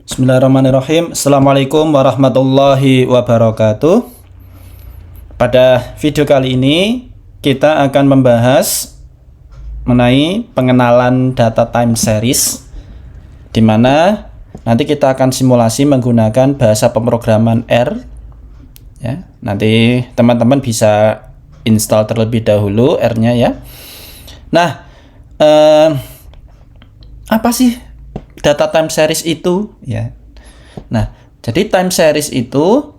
Bismillahirrahmanirrahim. Assalamualaikum warahmatullahi wabarakatuh. Pada video kali ini kita akan membahas mengenai pengenalan data time series, di mana nanti kita akan simulasi menggunakan bahasa pemrograman R. Ya, nanti teman-teman bisa install terlebih dahulu R-nya ya. Nah, apa sih data time series itu ya? Nah, jadi time series itu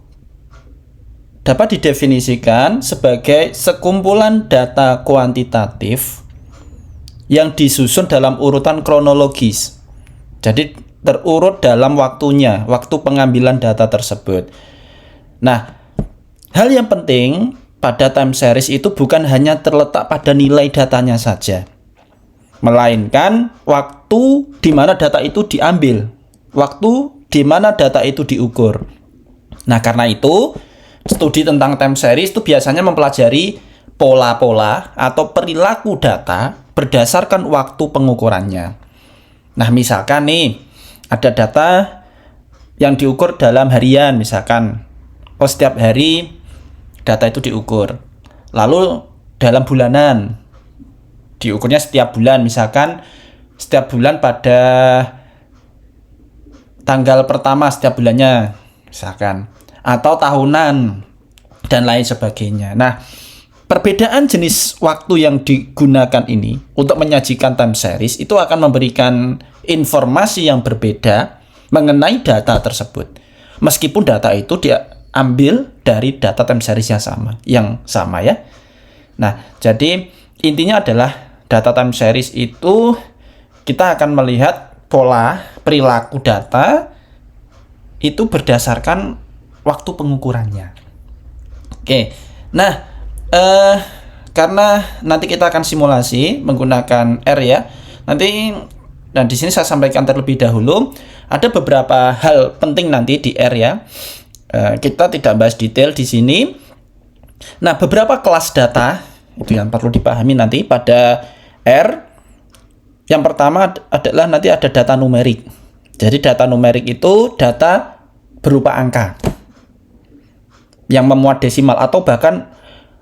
dapat didefinisikan sebagai sekumpulan data kuantitatif yang disusun dalam urutan kronologis. Jadi terurut dalam waktunya, waktu pengambilan data tersebut. Nah, hal yang penting pada time series itu bukan hanya terletak pada nilai datanya saja, melainkan waktu di mana data itu diambil, waktu di mana data itu diukur. Nah, karena itu studi tentang time series itu biasanya mempelajari pola-pola atau perilaku data berdasarkan waktu pengukurannya. Nah, misalkan nih ada data yang diukur dalam harian, misalkan setiap hari data itu diukur. Lalu dalam bulanan diukurnya setiap bulan, misalkan setiap bulan pada tanggal pertama setiap bulannya misalkan, atau tahunan dan lain sebagainya. Nah, perbedaan jenis waktu yang digunakan ini untuk menyajikan time series itu akan memberikan informasi yang berbeda mengenai data tersebut, meskipun data itu diambil dari data time series yang sama ya. Nah, jadi intinya adalah data time series itu kita akan melihat pola perilaku data itu berdasarkan waktu pengukurannya. Oke, nah karena nanti kita akan simulasi menggunakan R ya. Dan di sini saya sampaikan terlebih dahulu ada beberapa hal penting nanti di R ya. Kita tidak bahas detail di sini. Nah, beberapa kelas data itu yang perlu dipahami nanti pada R. Yang pertama adalah nanti ada data numerik. Jadi data numerik itu data berupa angka yang memuat desimal atau bahkan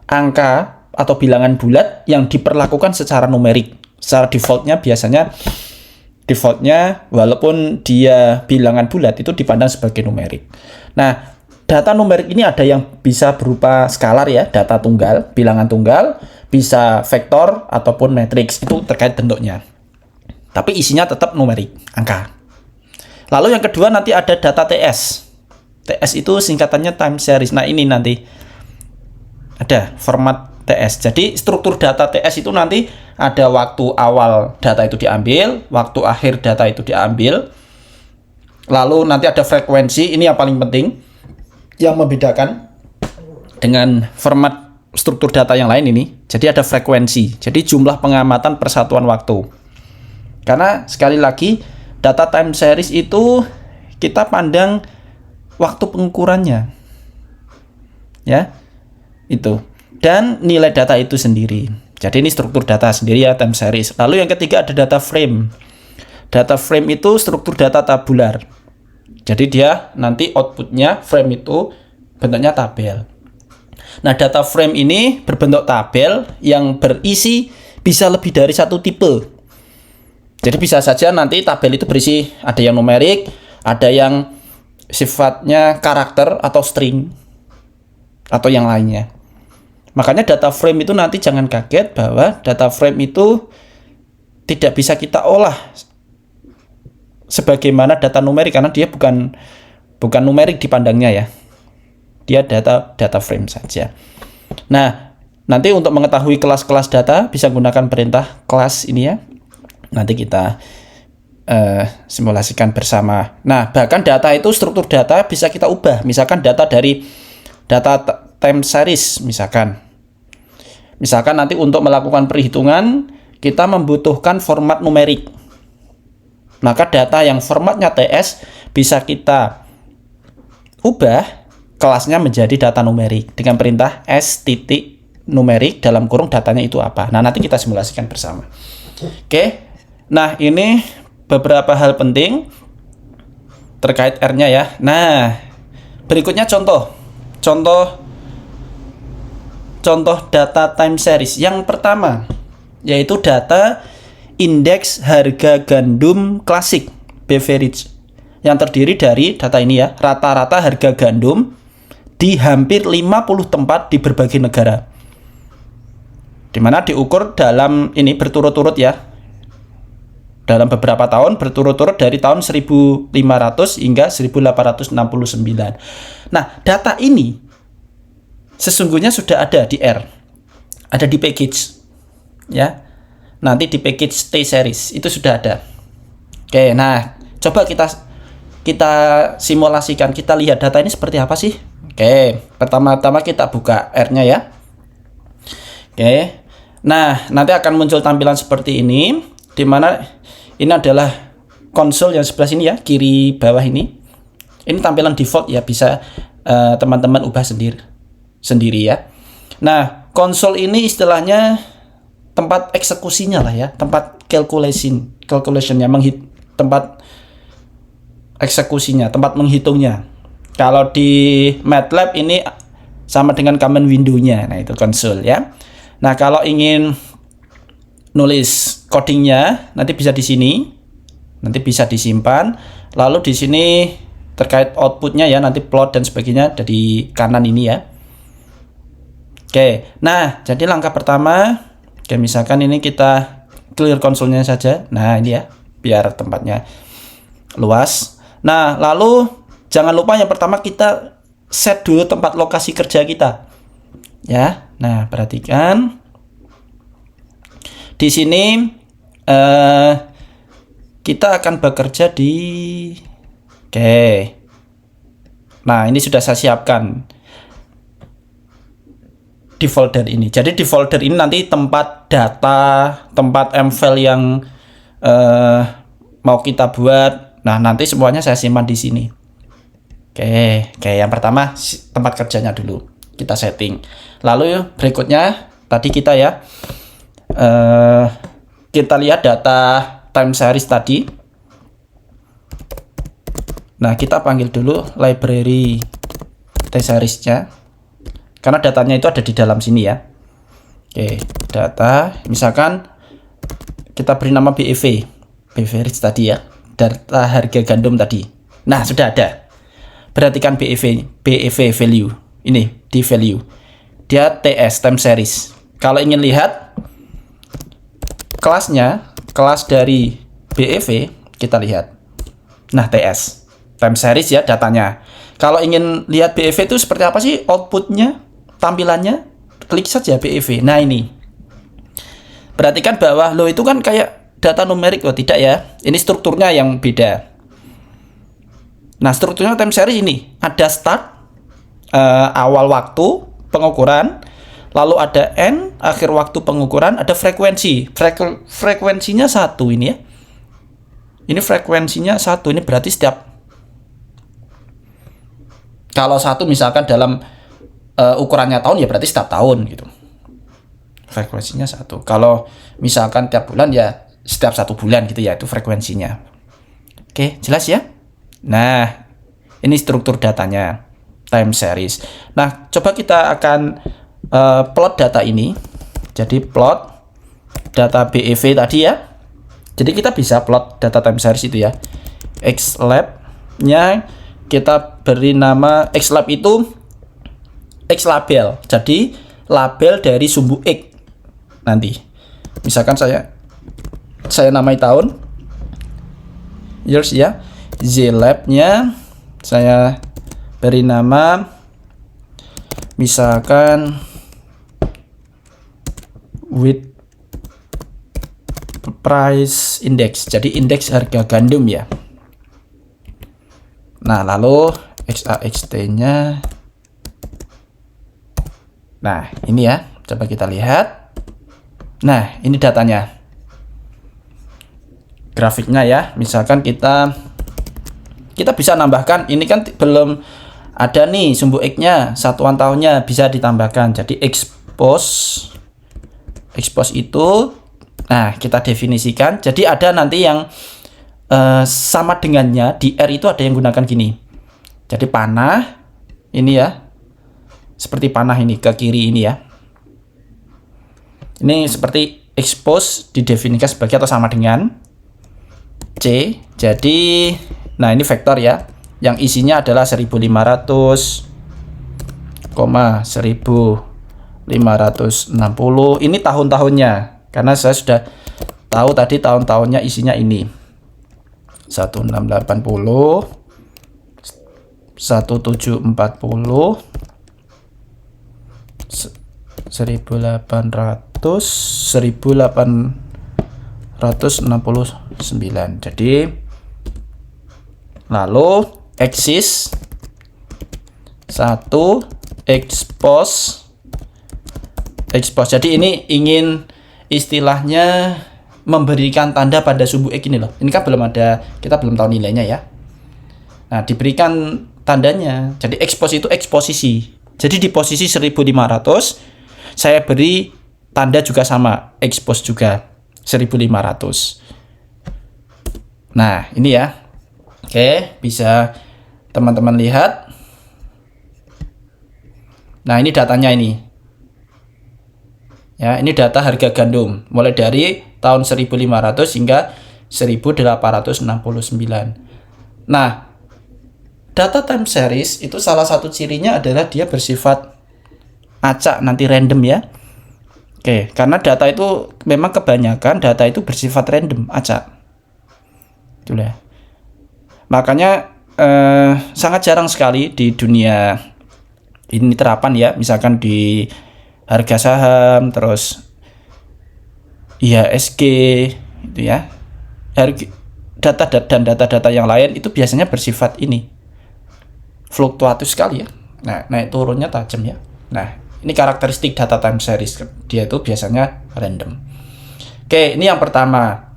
angka atau bilangan bulat yang diperlakukan secara numerik. Secara defaultnya walaupun dia bilangan bulat itu dipandang sebagai numerik. Nah, data numerik ini ada yang bisa berupa skalar ya, data tunggal, bilangan tunggal, bisa vektor ataupun matriks, itu terkait bentuknya. Tapi isinya tetap numerik, angka. Lalu yang kedua nanti ada data TS. TS itu singkatannya time series. Nah, ini nanti ada format TS. Jadi struktur data TS itu nanti ada waktu awal data itu diambil, waktu akhir data itu diambil. Lalu nanti ada frekuensi, ini yang paling penting, yang membedakan dengan format struktur data yang lain ini. Jadi ada frekuensi, jadi jumlah pengamatan persatuan waktu. Karena sekali lagi data time series itu kita pandang waktu pengukurannya ya, itu, dan nilai data itu sendiri. Jadi ini struktur data sendiri ya, time series. Lalu yang ketiga ada data frame. Data frame itu struktur data tabular. Jadi dia nanti outputnya frame itu bentuknya tabel. Nah, data frame ini berbentuk tabel yang berisi bisa lebih dari satu tipe. Jadi bisa saja nanti tabel itu berisi ada yang numerik, ada yang sifatnya karakter atau string, atau yang lainnya. Makanya data frame itu nanti jangan kaget bahwa data frame itu tidak bisa kita olah sebagaimana data numerik, karena dia bukan numerik dipandangnya ya. Dia data frame saja. Nah, nanti untuk mengetahui kelas-kelas data bisa gunakan perintah kelas ini ya. Nanti kita simulasikan bersama. Nah, bahkan data itu, struktur data bisa kita ubah. Misalkan data dari data time series misalkan nanti untuk melakukan perhitungan kita membutuhkan format numerik. Maka data yang formatnya TS bisa kita ubah kelasnya menjadi data numerik dengan perintah s.numerik dalam kurung datanya itu apa. Nah, nanti kita simulasikan bersama. Oke. Nah, ini beberapa hal penting terkait R-nya ya. Nah, berikutnya contoh data time series. Yang pertama yaitu data indeks harga gandum klasik beverage yang terdiri dari data ini ya, rata-rata harga gandum di hampir 50 tempat di berbagai negara, dimana diukur dalam ini berturut-turut ya, dalam beberapa tahun berturut-turut dari tahun 1500 hingga 1869. Nah, data ini sesungguhnya sudah ada di R, ada di package ya, nanti di package T series itu sudah ada. Oke, nah coba kita simulasikan, kita lihat data ini seperti apa sih. Oke, pertama-tama kita buka R-nya ya. Oke, nah nanti akan muncul tampilan seperti ini, dimana ini adalah konsol yang sebelah sini ya, kiri bawah ini. Ini tampilan default ya, bisa teman-teman ubah sendiri ya. Nah, konsol ini istilahnya tempat eksekusinya lah ya, tempat calculationnya, tempat eksekusinya, tempat menghitungnya. Kalau di MATLAB ini sama dengan command window-nya, nah itu konsol ya. Nah, kalau ingin nulis codingnya nanti bisa di sini, nanti bisa disimpan. Lalu di sini terkait outputnya ya, nanti plot dan sebagainya ada di kanan ini ya. Oke, nah jadi langkah pertama, oke, misalkan ini kita clear konsolnya saja. Nah ini ya, biar tempatnya luas. Nah lalu jangan lupa yang pertama kita set dulu tempat lokasi kerja kita ya. Nah perhatikan di sini kita akan bekerja di nah ini sudah saya siapkan di folder ini. Jadi di folder ini nanti tempat data, tempat MFile yang mau kita buat. Nah, nanti semuanya saya simpan di sini. Oke, yang pertama tempat kerjanya dulu kita setting. Lalu berikutnya tadi kita ya kita lihat data time series tadi. Nah, kita panggil dulu library T series-nya. Karena datanya itu ada di dalam sini ya. Oke, data, misalkan kita beri nama beverage tadi ya, data harga gandum tadi. Nah, sudah ada. Perhatikan BEV value. Ini di value. Dia TS, time series. Kalau ingin lihat kelasnya, kelas dari BEV, kita lihat. Nah, TS, time series ya datanya. Kalau ingin lihat BEV itu seperti apa sih outputnya? Tampilannya, klik saja BEV. Nah ini perhatikan bahwa lo itu kan kayak data numerik. Oh tidak ya, ini strukturnya yang beda. Nah strukturnya time series ini ada start, awal waktu pengukuran, lalu ada end, akhir waktu pengukuran, ada frekuensi. Frekuensinya 1 ini ya, ini frekuensinya 1, ini berarti setiap, kalau 1 misalkan dalam ukurannya tahun ya berarti setiap tahun gitu. Frekuensinya 1. Kalau misalkan tiap bulan ya setiap 1 bulan gitu ya, itu frekuensinya. Oke, jelas ya? Nah, ini struktur datanya time series. Nah, coba kita akan plot data ini. Jadi plot data BEV tadi ya. Jadi kita bisa plot data time series itu ya. Xlab-nya kita beri nama Xlab itu X label, jadi label dari sumbu X nanti. Misalkan saya namai tahun, years ya. Zlab-nya saya beri nama misalkan with price index, jadi indeks harga gandum ya. Nah lalu XAXT-nya. Nah, ini ya, coba kita lihat. Nah, ini datanya. Grafiknya ya, misalkan kita bisa nambahkan, ini kan belum ada nih sumbu X-nya, satuan tahunnya bisa ditambahkan. Jadi expose itu, nah kita definisikan. Jadi ada nanti yang sama dengannya di R itu ada yang gunakan gini. Jadi panah ini ya, seperti panah ini ke kiri ini ya. Ini seperti expose didefinisikan sebagai atau sama dengan C. Jadi nah ini vektor ya, yang isinya adalah 1500, 1560. Ini tahun-tahunnya, karena saya sudah tahu tadi tahun-tahunnya isinya ini 1680, 1740, 1800, 1869. Jadi lalu eksis 1 expose. Jadi ini ingin istilahnya memberikan tanda pada subuh X ini loh. Ini kan belum ada, kita belum tahu nilainya ya. Nah, diberikan tandanya. Jadi expose itu eksposisi. Jadi di posisi 1500 saya beri tanda juga sama, expose juga 1500. Nah, ini ya. Oke, bisa teman-teman lihat. Nah, ini datanya ini. Ya, ini data harga gandum mulai dari tahun 1500 hingga 1869. Nah, data time series itu salah satu cirinya adalah dia bersifat acak, nanti random ya. Oke, karena data itu memang kebanyakan data itu bersifat random, acak. Itulah. Makanya sangat jarang sekali di dunia ini terapan ya, misalkan di harga saham, terus IHSG itu ya. Data-data yang lain itu biasanya bersifat ini fluktuatif sekali ya. Nah, naik turunnya tajam ya. Nah, ini karakteristik data time series. Dia itu biasanya random. Oke, ini yang pertama.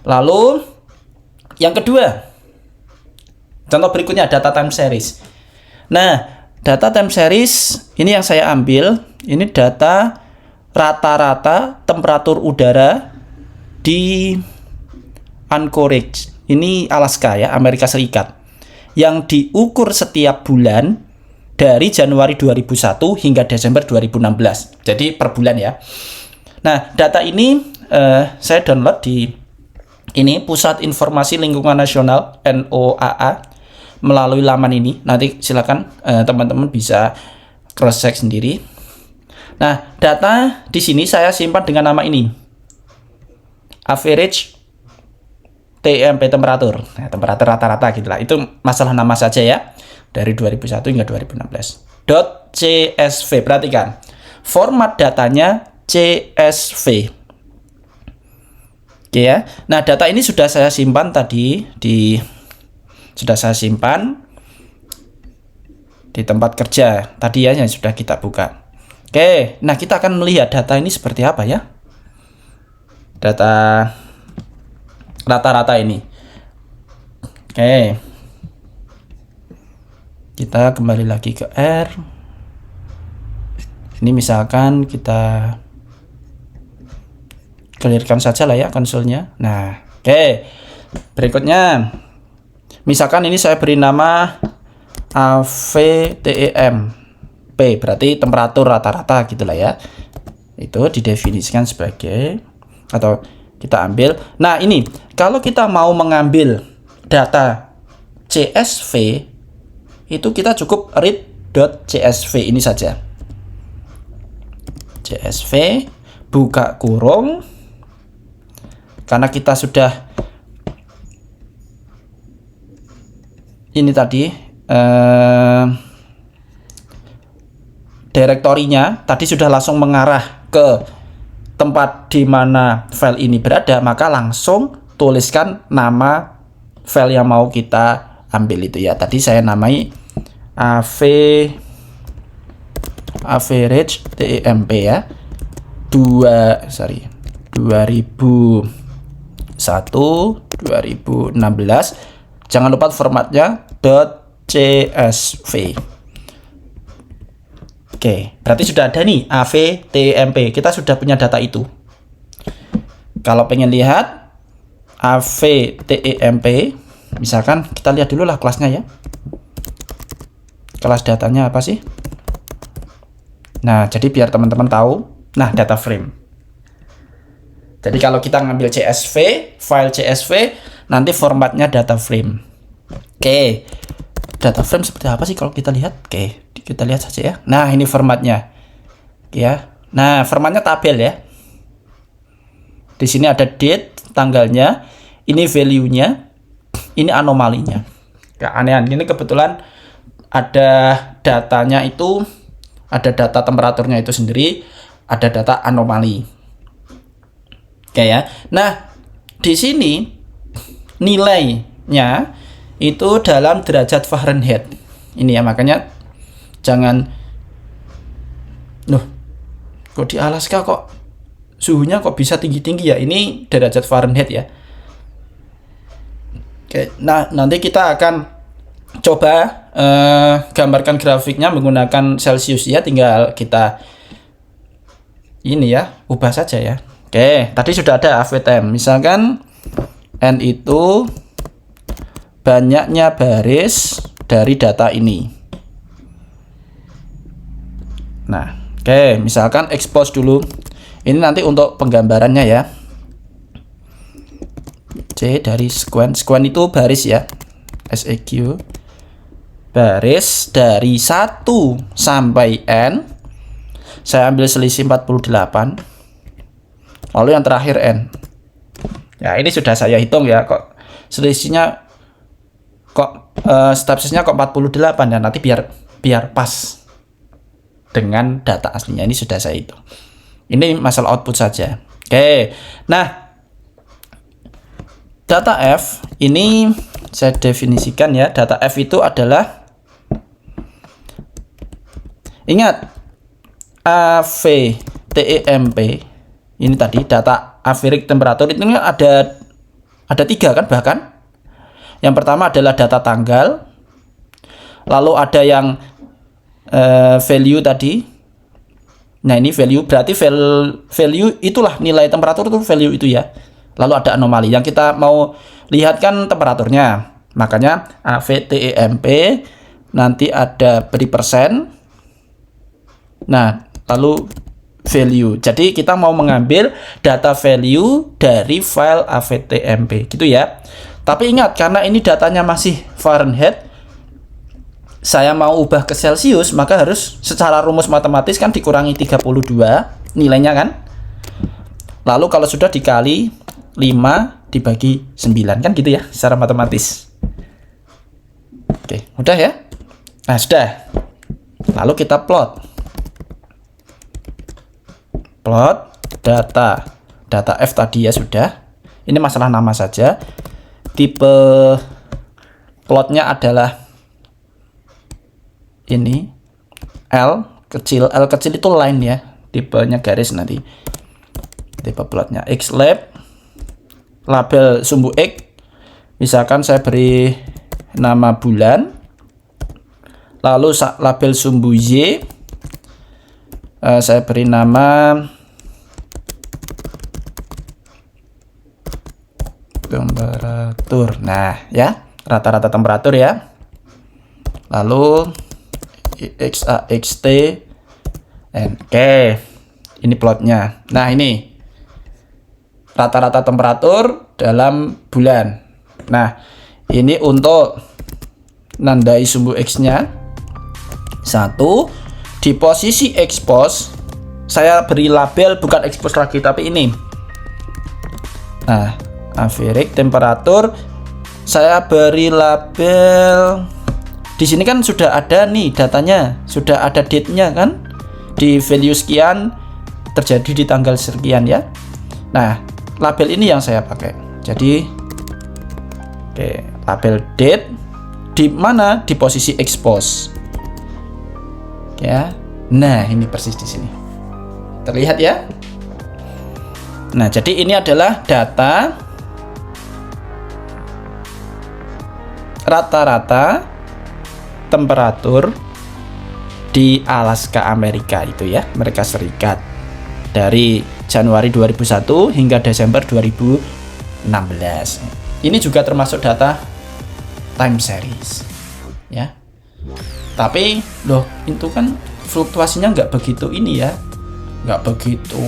Lalu yang kedua, contoh berikutnya data time series. Nah, data time series ini yang saya ambil. Ini data rata-rata temperatur udara di Anchorage. Ini Alaska ya, Amerika Serikat. Yang diukur setiap bulan dari Januari 2001 hingga Desember 2016. Jadi per bulan ya. Nah, data ini saya download di ini Pusat Informasi Lingkungan Nasional NOAA melalui laman ini. Nanti silakan teman-teman bisa cross check sendiri. Nah, data di sini saya simpan dengan nama ini. Average TMP temperatur. Nah, temperatur rata-rata gitulah. Itu masalah nama saja ya. Dari 2001 hingga 2016. .csv. Perhatikan. Format datanya CSV. Oke ya. Nah, data ini sudah saya simpan tadi sudah saya simpan di tempat kerja tadi ya, yang sudah kita buka. Oke, nah kita akan melihat data ini seperti apa ya. Data rata-rata ini. Oke. Kita kembali lagi ke R. Ini misalkan kita clearkan saja lah ya konsolnya. Nah, oke. Berikutnya. Misalkan ini saya beri nama AVTEM. P berarti temperatur rata-rata gitulah ya. Itu didefinisikan sebagai, atau kita ambil. Nah, ini kalau kita mau mengambil data CSV itu kita cukup read.csv ini saja. CSV buka kurung, karena kita sudah ini tadi direktorinya tadi sudah langsung mengarah ke tempat di mana file ini berada, maka langsung tuliskan nama file yang mau kita ambil itu ya. Tadi saya namai average TMP ya. 2001 2016. Jangan lupa formatnya .csv. Oke, berarti sudah ada nih AVTMP. Kita sudah punya data itu. Kalau pengen lihat AVTEMP. Misalkan kita lihat dulu lah kelasnya ya. Kelas datanya apa sih? Nah, jadi biar teman-teman tahu. Nah, data frame. Jadi kalau kita ngambil CSV, file CSV, nanti formatnya data frame. Oke. Data frame seperti apa sih kalau kita lihat? Oke, kita lihat saja ya. Nah, ini formatnya. Ya. Nah, formatnya tabel ya. Di sini ada date, tanggalnya, ini value-nya, ini anomalinya. Keanehan. Ini kebetulan ada datanya itu, ada data temperaturnya itu sendiri, ada data anomali. Oke ya. Nah, di sini nilainya itu dalam derajat Fahrenheit. Ini ya, makanya jangan kok di Alaska kok suhunya kok bisa tinggi-tinggi ya. Ini derajat Fahrenheit ya. Oke, nah nanti kita akan coba gambarkan grafiknya menggunakan Celsius ya. Tinggal kita ini ya, ubah saja ya. Oke, tadi sudah ada AVTM. Misalkan N itu banyaknya baris dari data ini. Nah, oke, misalkan expose dulu. Ini nanti untuk penggambarannya ya. C dari square. Square itu baris ya. SEQ. Baris dari 1 sampai N. Saya ambil selisih 48. Lalu yang terakhir N. Ya, ini sudah saya hitung ya. Kok selisihnya kok stepsisnya kok 48 ya. Nanti biar pas dengan data aslinya. Ini sudah saya hitung. Ini masalah output saja. Oke. Nah, data F ini saya definisikan ya. Data F itu adalah, ingat, AVTEMP ini tadi data average temperature itu ada 3 kan bahkan. Yang pertama adalah data tanggal. Lalu ada yang value tadi. Nah, ini value berarti value itulah nilai temperatur itu value itu ya. Lalu ada anomali. Yang kita mau lihat kan temperaturnya. Makanya AVTEMP nanti ada beri persen. Nah, lalu value. Jadi kita mau mengambil data value dari file AVTEMP gitu ya. Tapi ingat, karena ini datanya masih Fahrenheit, saya mau ubah ke Celsius, maka harus secara rumus matematis kan dikurangi 32 nilainya kan. Lalu kalau sudah dikali 5 dibagi 9 kan gitu ya secara matematis. Oke, mudah ya. Nah, sudah. Lalu kita plot data F tadi ya sudah. Ini masalah nama saja. Tipe plotnya adalah ini L kecil itu line ya, tipenya garis nanti. Tipe plotnya Xlab, label sumbu X, misalkan saya beri nama bulan. Lalu label sumbu Y, saya beri nama temperatur. Nah ya, rata-rata temperatur ya. Lalu XAXT NK, ini plotnya. Nah, ini rata-rata temperatur dalam bulan. Nah, ini untuk nandai sumbu X-nya. 1 di posisi expose, saya beri label bukan expose lagi tapi ini. Nah, average temperatur saya beri label. Di sini kan sudah ada nih datanya, sudah ada date-nya kan, di value sekian terjadi di tanggal sekian ya. Nah, label ini yang saya pakai. Jadi, oke, label date di mana? Di posisi expose. Ya, nah ini persis di sini. Terlihat ya. Nah, jadi ini adalah data rata-rata temperatur di Alaska Amerika itu ya, Amerika Serikat, dari Januari 2001 hingga Desember 2021. 16. Ini juga termasuk data time series ya. Tapi loh, itu kan fluktuasinya nggak begitu ini ya, nggak begitu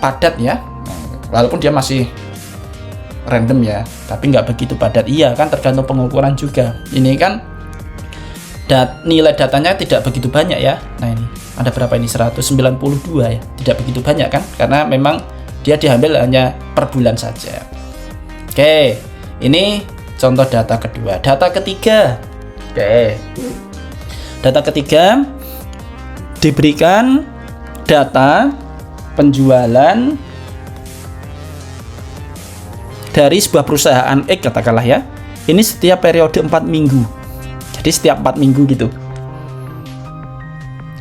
padat ya. Walaupun dia masih random ya, tapi nggak begitu padat. Iya kan, tergantung pengukuran juga. Ini kan nilai datanya tidak begitu banyak ya. Nah ini ada berapa ini, 192 ya, tidak begitu banyak kan, karena memang dia diambil hanya per bulan saja. Oke, ini contoh data kedua. Data ketiga, oke, data ketiga diberikan data penjualan dari sebuah perusahaan X katakanlah ya. Ini setiap periode 4 minggu. Jadi setiap 4 minggu gitu.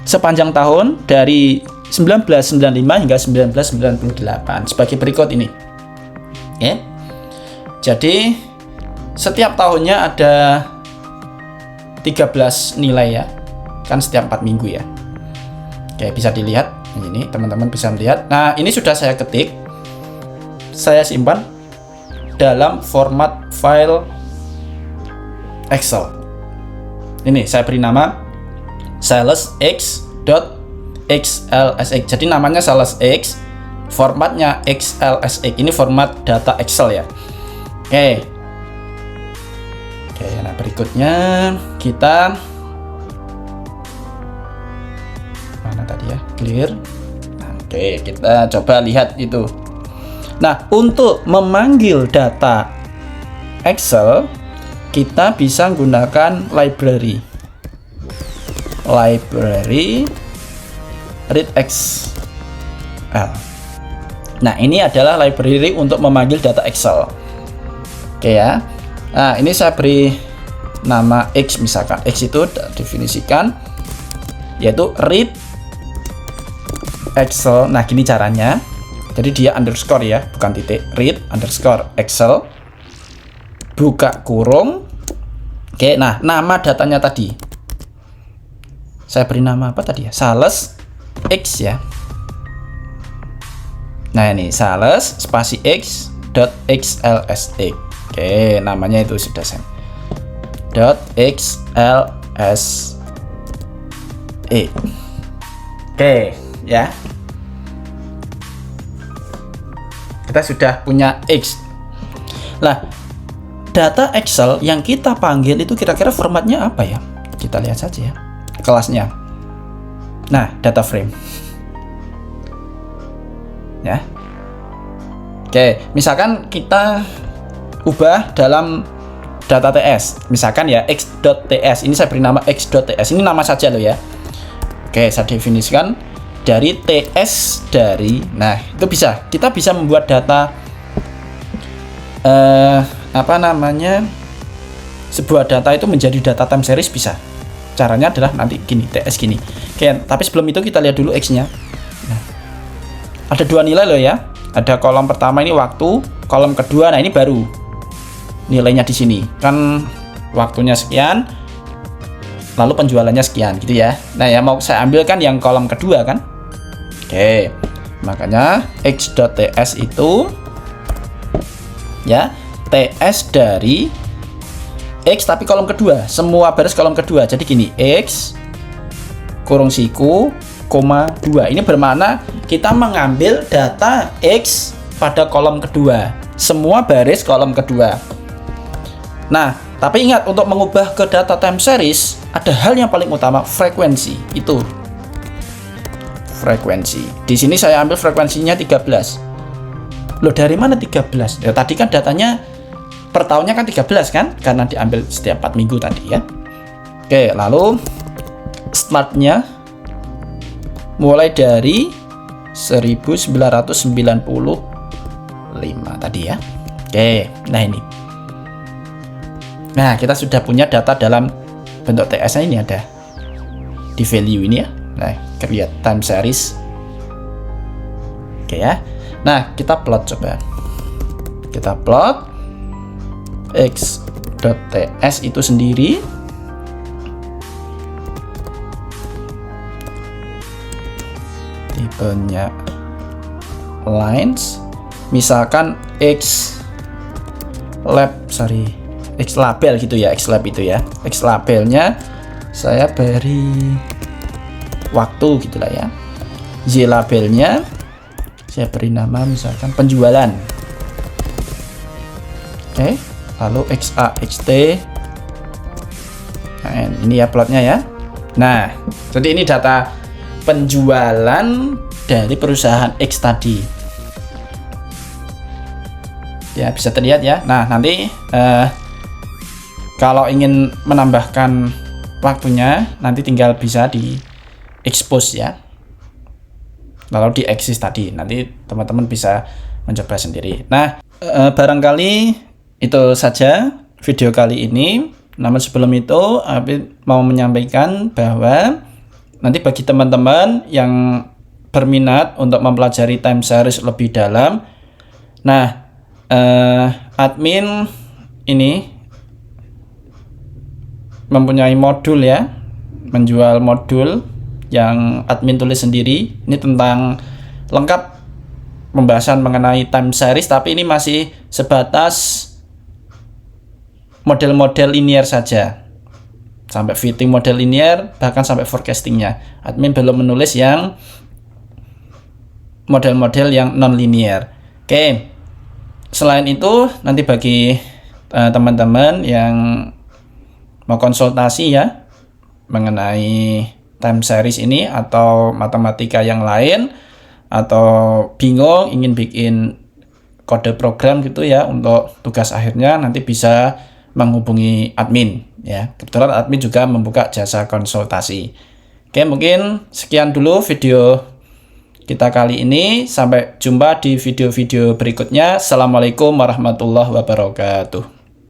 Sepanjang tahun dari 1995 hingga 1998 sebagai berikut ini. Ya. Jadi setiap tahunnya ada 13 nilai ya. Kan setiap 4 minggu ya. Oke, bisa dilihat ini, teman-teman bisa melihat. Nah, ini sudah saya ketik. Saya simpan dalam format file Excel. Ini saya beri nama salesx.xlsx. Jadi namanya salesx, formatnya xlsx. Ini format data Excel ya. Oke. Oke, nah berikutnya kita mana tadi ya? Clear. Nah, oke, kita coba lihat itu. Nah, untuk memanggil data Excel, kita bisa menggunakan library readxl. Nah, ini adalah library untuk memanggil data Excel. Oke ya. Nah, ini saya beri nama X misalkan. X itu definisikan yaitu read Excel. Nah, gini caranya. Jadi dia underscore ya, bukan titik. Read underscore Excel, buka kurung. Oke, nah nama datanya tadi saya beri nama apa tadi ya? Sales X ya. Nah ini sales spasi X dot xlsx. Oke, namanya itu sudah saya dot xlsx. Oke ya. Kita sudah punya X. Nah, data Excel yang kita panggil itu kira-kira formatnya apa ya? Kita lihat saja ya, kelasnya. Nah, data frame. Ya. Oke, misalkan kita ubah dalam data TS. Misalkan ya x.ts. Ini saya beri nama x.ts. Ini nama saja loh ya. Oke, saya definisikan dari TS dari, nah itu bisa, kita bisa membuat data sebuah data itu menjadi data time series bisa. Caranya adalah nanti gini, TS gini. Oke, tapi sebelum itu kita lihat dulu X-nya. Nah, ada dua nilai loh ya. Ada kolom pertama ini waktu, kolom kedua, nah ini baru nilainya di sini. Kan waktunya sekian, lalu penjualannya sekian gitu ya. Nah, ya mau saya ambilkan yang kolom kedua kan. Oke, makanya x.ts itu ya ts dari x tapi kolom kedua, semua baris kolom kedua. Jadi gini, x kurung siku koma 2. Ini bermakna kita mengambil data x pada kolom kedua, semua baris kolom kedua. Nah, tapi ingat, untuk mengubah ke data time series ada hal yang paling utama, frekuensi. Itu frekuensi. Di sini saya ambil frekuensinya 13. Loh, dari mana 13? Ya, tadi kan datanya per tahunnya kan 13 kan? Karena diambil setiap 4 minggu tadi ya. Oke, lalu startnya mulai dari 1995 tadi ya. Oke, nah ini. Nah, kita sudah punya data dalam bentuk TS-nya, ini ada di value ini ya. Nah, lihat time series. Oke ya. Nah, kita plot coba. Kita plot x.ts itu sendiri. Tipenya lines, misalkan X label gitu ya, X lab itu ya. X labelnya saya beri waktu gitulah ya. Y labelnya saya beri nama misalkan penjualan. Oke, lalu XA XT. Nah, ini ya plotnya ya. Nah, jadi ini data penjualan dari perusahaan X tadi. Ya, bisa terlihat ya. Nah, nanti kalau ingin menambahkan waktunya, nanti tinggal bisa di expose ya. Lalu di exist tadi, nanti teman-teman bisa mencoba sendiri. Nah, barangkali itu saja video kali ini. Namun sebelum itu, Abi mau menyampaikan bahwa nanti bagi teman-teman yang berminat untuk mempelajari time series lebih dalam, nah, admin ini mempunyai modul ya, menjual modul yang admin tulis sendiri. Ini tentang lengkap pembahasan mengenai time series, tapi ini masih sebatas model-model linear saja, sampai fitting model linear, bahkan sampai forecastingnya. Admin belum menulis yang model-model yang non linear. Oke, selain itu nanti bagi teman-teman yang mau konsultasi ya mengenai time series ini atau matematika yang lain, atau bingung ingin bikin kode program gitu ya untuk tugas akhirnya, nanti bisa menghubungi admin ya. Kebetulan admin juga membuka jasa konsultasi. Oke, mungkin sekian dulu video kita kali ini. Sampai jumpa di video-video berikutnya. Assalamualaikum warahmatullahi wabarakatuh.